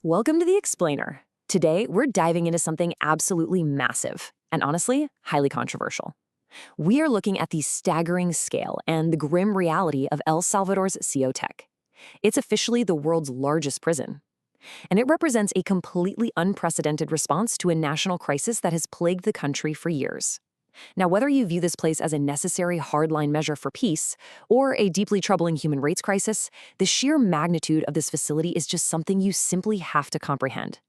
Welcome to The Explainer. Today, we're diving into something absolutely massive and honestly, highly controversial. We are looking at the staggering scale and the grim reality of El Salvador's CECOT. It's officially the world's largest prison, and it represents a completely unprecedented response to a national crisis that has plagued the country for years. Now, whether you view this place as a necessary hardline measure for peace or a deeply troubling human rights crisis, the sheer magnitude of this facility is just something you simply have to comprehend.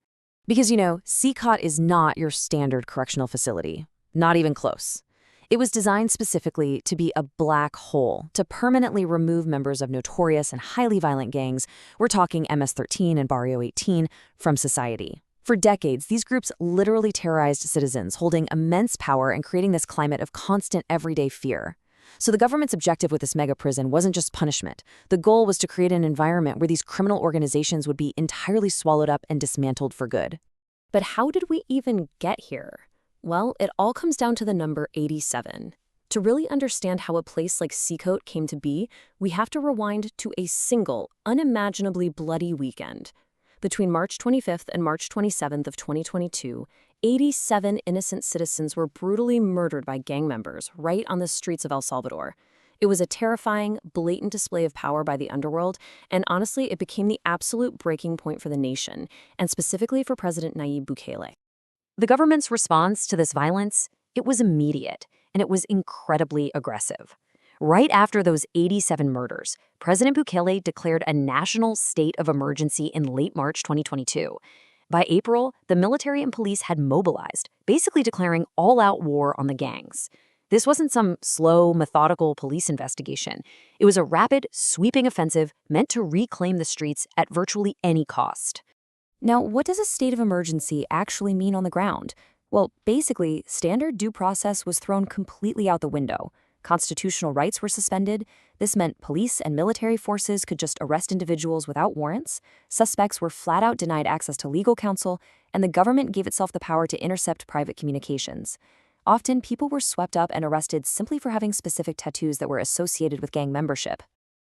Because, CECOT is not your standard correctional facility. Not even close. It was designed specifically to be a black hole, to permanently remove members of notorious and highly violent gangs, we're talking MS-13 and Barrio 18, from society. For decades, these groups literally terrorized citizens, holding immense power and creating this climate of constant everyday fear. So the government's objective with this mega prison wasn't just punishment. The goal was to create an environment where these criminal organizations would be entirely swallowed up and dismantled for good. But how did we even get here? Well, it all comes down to the number 87. To really understand how a place like CECOT came to be, we have to rewind to a single, unimaginably bloody weekend. Between March 25th and March 27th of 2022, 87 innocent citizens were brutally murdered by gang members right on the streets of El Salvador. It was a terrifying, blatant display of power by the underworld, and honestly, it became the absolute breaking point for the nation, and specifically for President Nayib Bukele. The government's response to this violence, it was immediate, and it was incredibly aggressive. Right after those 87 murders, President Bukele declared a national state of emergency in late March 2022. By April, the military and police had mobilized, basically declaring all-out war on the gangs. This wasn't some slow, methodical police investigation. It was a rapid, sweeping offensive meant to reclaim the streets at virtually any cost. Now, what does a state of emergency actually mean on the ground? Well, basically, standard due process was thrown completely out the window. Constitutional rights were suspended. This meant police and military forces could just arrest individuals without warrants. Suspects were flat out denied access to legal counsel, and the government gave itself the power to intercept private communications. Often, people were swept up and arrested simply for having specific tattoos that were associated with gang membership.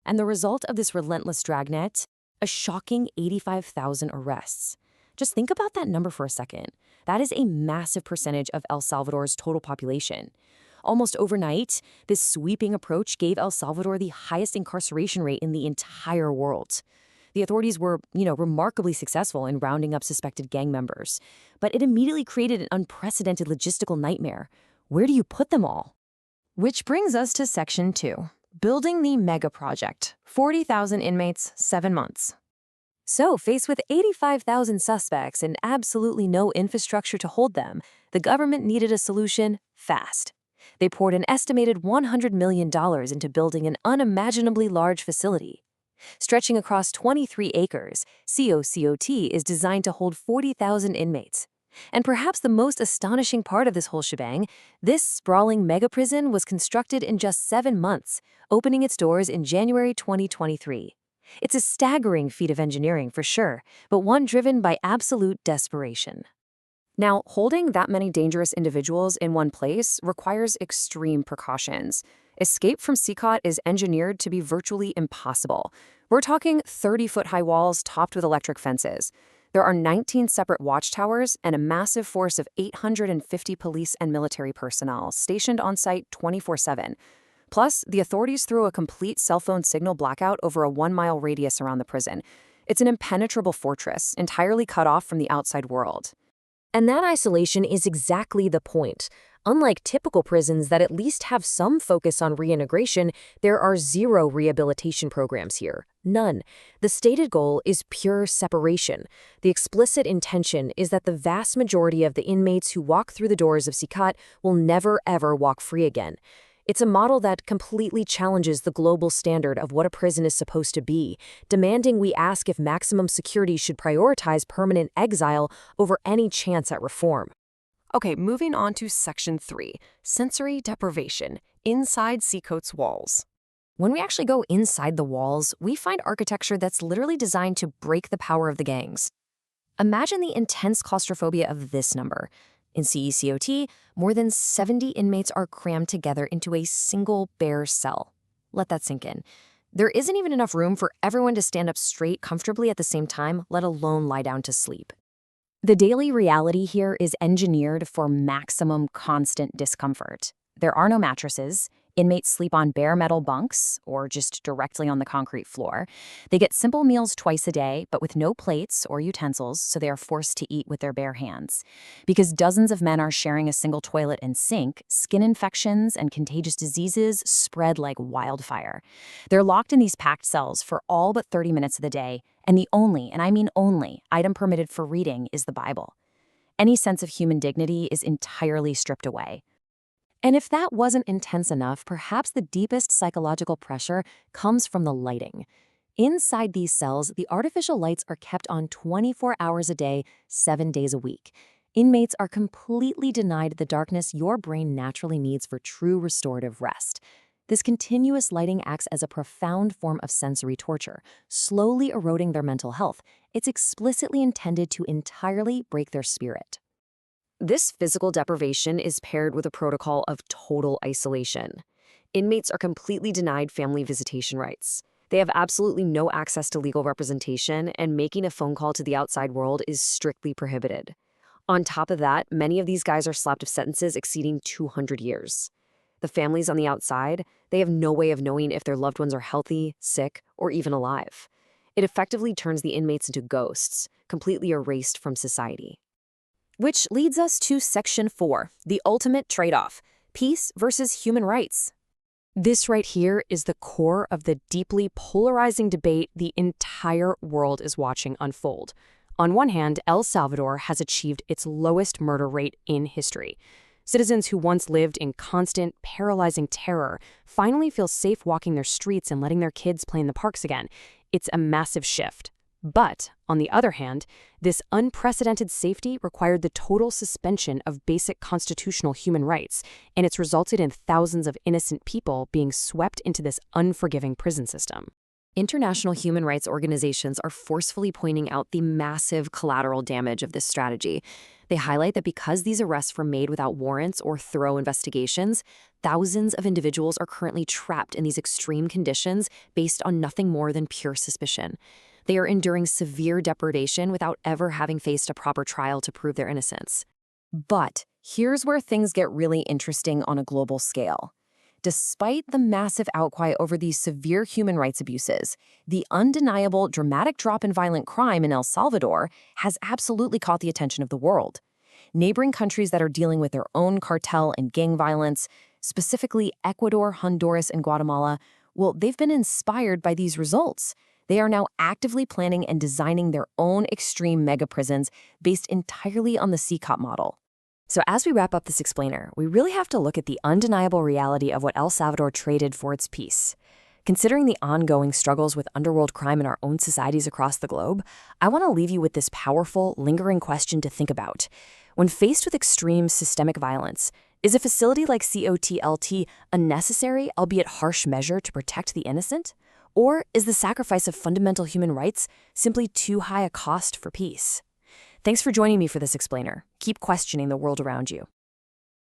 And the result of this relentless dragnet? A shocking 85,000 arrests. Just think about that number for a second. That is a massive percentage of El Salvador's total population. Almost overnight, this sweeping approach gave El Salvador the highest incarceration rate in the entire world. The authorities were, remarkably successful in rounding up suspected gang members. But it immediately created an unprecedented logistical nightmare. Where do you put them all? Which brings us to Section 2, building the mega project. 40,000 inmates, 7 months. So, faced with 85,000 suspects and absolutely no infrastructure to hold them, the government needed a solution fast. They poured an estimated $100 million into building an unimaginably large facility. Stretching across 23 acres, CECOT is designed to hold 40,000 inmates. And perhaps the most astonishing part of this whole shebang, this sprawling mega-prison was constructed in just 7 months, opening its doors in January 2023. It's a staggering feat of engineering for sure, but one driven by absolute desperation. Now, holding that many dangerous individuals in one place requires extreme precautions. Escape from CECOT is engineered to be virtually impossible. We're talking 30-foot-high walls topped with electric fences. There are 19 separate watchtowers and a massive force of 850 police and military personnel stationed on site 24/7. Plus, the authorities threw a complete cell phone signal blackout over a 1-mile radius around the prison. It's an impenetrable fortress, entirely cut off from the outside world. And that isolation is exactly the point. Unlike typical prisons that at least have some focus on reintegration, there are zero rehabilitation programs here. None. The stated goal is pure separation. The explicit intention is that the vast majority of the inmates who walk through the doors of CECOT will never ever walk free again. It's a model that completely challenges the global standard of what a prison is supposed to be, demanding we ask if maximum security should prioritize permanent exile over any chance at reform. Okay, moving on to Section 3, sensory deprivation, inside CECOT's walls. When we actually go inside the walls, we find architecture that's literally designed to break the power of the gangs. Imagine the intense claustrophobia of this number. In CECOT, more than 70 inmates are crammed together into a single bare cell. Let that sink in. There isn't even enough room for everyone to stand up straight comfortably at the same time, let alone lie down to sleep. The daily reality here is engineered for maximum constant discomfort. There are no mattresses. Inmates sleep on bare metal bunks or just directly on the concrete floor. They get simple meals twice a day, but with no plates or utensils, so they are forced to eat with their bare hands. Because dozens of men are sharing a single toilet and sink, skin infections and contagious diseases spread like wildfire. They're locked in these packed cells for all but 30 minutes of the day, and the only, and I mean only, item permitted for reading is the Bible. Any sense of human dignity is entirely stripped away. And if that wasn't intense enough, perhaps the deepest psychological pressure comes from the lighting. Inside these cells, the artificial lights are kept on 24 hours a day, 7 days a week. Inmates are completely denied the darkness your brain naturally needs for true restorative rest. This continuous lighting acts as a profound form of sensory torture, slowly eroding their mental health. It's explicitly intended to entirely break their spirit. This physical deprivation is paired with a protocol of total isolation. Inmates are completely denied family visitation rights. They have absolutely no access to legal representation, and making a phone call to the outside world is strictly prohibited. On top of that, many of these guys are slapped with sentences exceeding 200 years. The families on the outside, they have no way of knowing if their loved ones are healthy, sick, or even alive. It effectively turns the inmates into ghosts, completely erased from society. Which leads us to Section 4, the ultimate trade-off, peace versus human rights. This right here is the core of the deeply polarizing debate the entire world is watching unfold. On one hand, El Salvador has achieved its lowest murder rate in history. Citizens who once lived in constant, paralyzing terror finally feel safe walking their streets and letting their kids play in the parks again. It's a massive shift. But, on the other hand, this unprecedented safety required the total suspension of basic constitutional human rights, and it's resulted in thousands of innocent people being swept into this unforgiving prison system. International human rights organizations are forcefully pointing out the massive collateral damage of this strategy. They highlight that because these arrests were made without warrants or thorough investigations, thousands of individuals are currently trapped in these extreme conditions based on nothing more than pure suspicion. They are enduring severe depredation without ever having faced a proper trial to prove their innocence. But here's where things get really interesting on a global scale. Despite the massive outcry over these severe human rights abuses, the undeniable dramatic drop in violent crime in El Salvador has absolutely caught the attention of the world. Neighboring countries that are dealing with their own cartel and gang violence, specifically Ecuador, Honduras, and Guatemala, well, they've been inspired by these results. They are now actively planning and designing their own extreme mega prisons based entirely on the CECOT model. So as we wrap up this explainer, we really have to look at the undeniable reality of what El Salvador traded for its peace. Considering the ongoing struggles with underworld crime in our own societies across the globe, I want to leave you with this powerful, lingering question to think about. When faced with extreme systemic violence, is a facility like COTLT a necessary, albeit harsh measure to protect the innocent? Or is the sacrifice of fundamental human rights simply too high a cost for peace? Thanks for joining me for this explainer. Keep questioning the world around you.